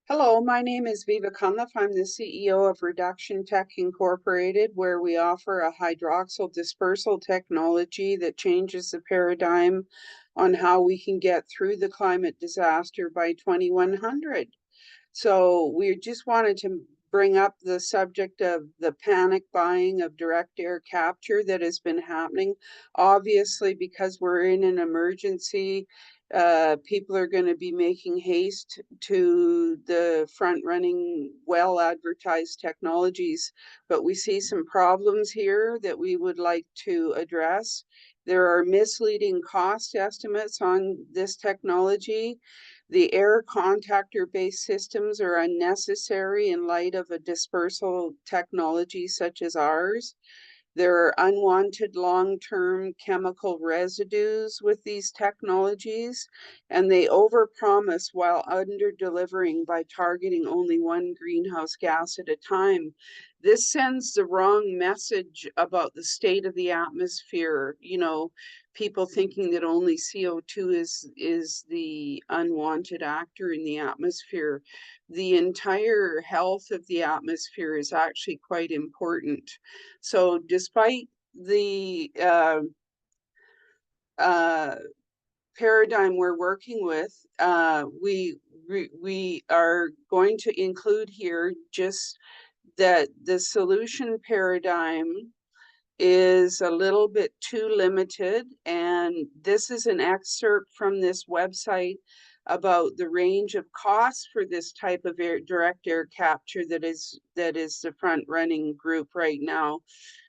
Hello, my name is Viva Cunliffe. I'm the CEO of Reduction Tech Incorporated, where we offer a hydroxyl dispersal technology that changes the paradigm on how we can get through the climate disaster by 2100. So we just wanted to bring up the subject of the panic buying of direct air capture that has been happening. Obviously, because we're in an emergency, people are going to be making haste to the front running, well advertised technologies. But we see some problems here that we would like to address. There are misleading cost estimates on this technology. The air contactor-based systems are unnecessary in light of a dispersal technology such as ours. There are unwanted long-term chemical residues with these technologies, and they overpromise while under-delivering by targeting only one greenhouse gas at a time. This sends the wrong message about the state of the atmosphere. People thinking that only CO2 is the unwanted actor in the atmosphere. The entire health of the atmosphere is actually quite important. So despite the uh, paradigm we're working with, we are going to include here just that the solution paradigm is a little bit too limited. And this is an excerpt from this website about the range of costs for this type of direct air capture that is the front running group right now.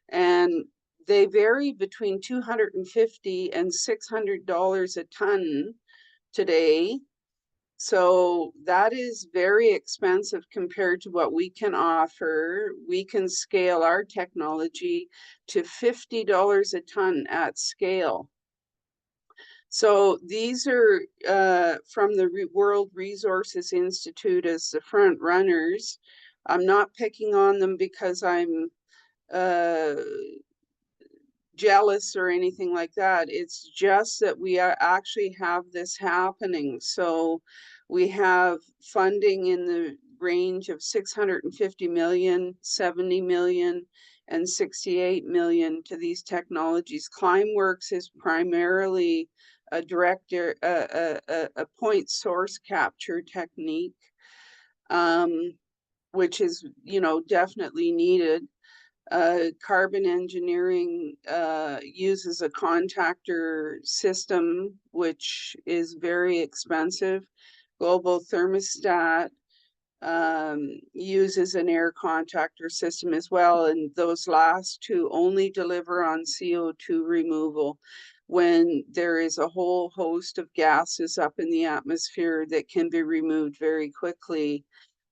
And they vary between $250 and $600 a ton today. So that is very expensive compared to what we can offer. We can scale our technology to $50 a ton at scale. So these are from the World Resources Institute as the front runners. I'm not picking on them because I'm uh, jealous or anything like that. It's just that we actually have this happening. So we have funding in the range of 650 million, 70 million, and 68 million to these technologies. Climeworks is primarily a a point source capture technique, um, which is, definitely needed. Carbon engineering uses a contactor system, which is very expensive. Global thermostat uses an air contactor system as well, and those last two only deliver on CO2 removal when there is a whole host of gases up in the atmosphere that can be removed very quickly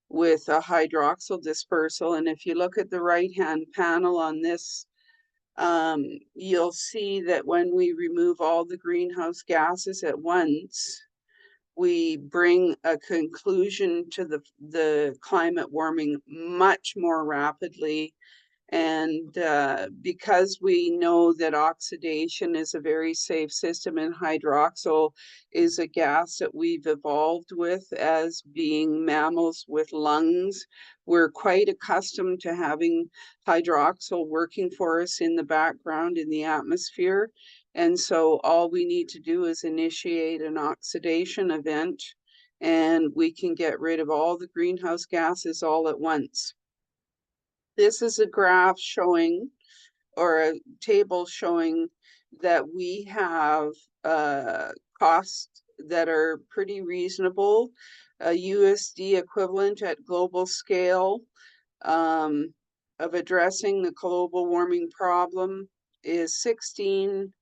with a hydroxyl dispersal. And if you look at the right-hand panel on this, you'll see that when we remove all the greenhouse gases at once, we bring a conclusion to the climate warming much more rapidly. And because we know that oxidation is a very safe system, and hydroxyl is a gas that we've evolved with as being mammals with lungs, we're quite accustomed to having hydroxyl working for us in the background in the atmosphere. And so all we need to do is initiate an oxidation event, and we can get rid of all the greenhouse gases all at once. This is a graph showing, or a table showing, that we have costs that are pretty reasonable. A USD equivalent at global scale um, of addressing the global warming problem is $16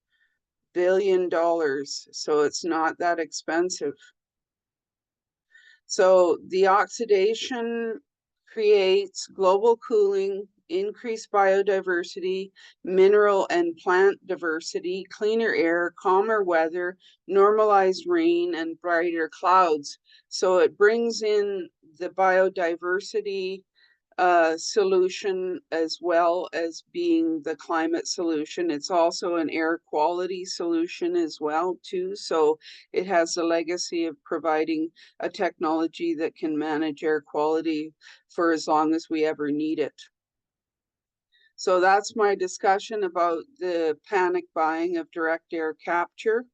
billion. So it's not that expensive. So the oxidation creates global cooling, increased biodiversity, mineral and plant diversity, cleaner air, calmer weather, normalized rain, and brighter clouds. So it brings in the biodiversity solution as well as being the climate solution. It's also an air quality solution as well too. So it has a legacy of providing a technology that can manage air quality for as long as we ever need it. So that's my discussion about the panic buying of direct air capture.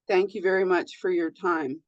Thank you very much for your time.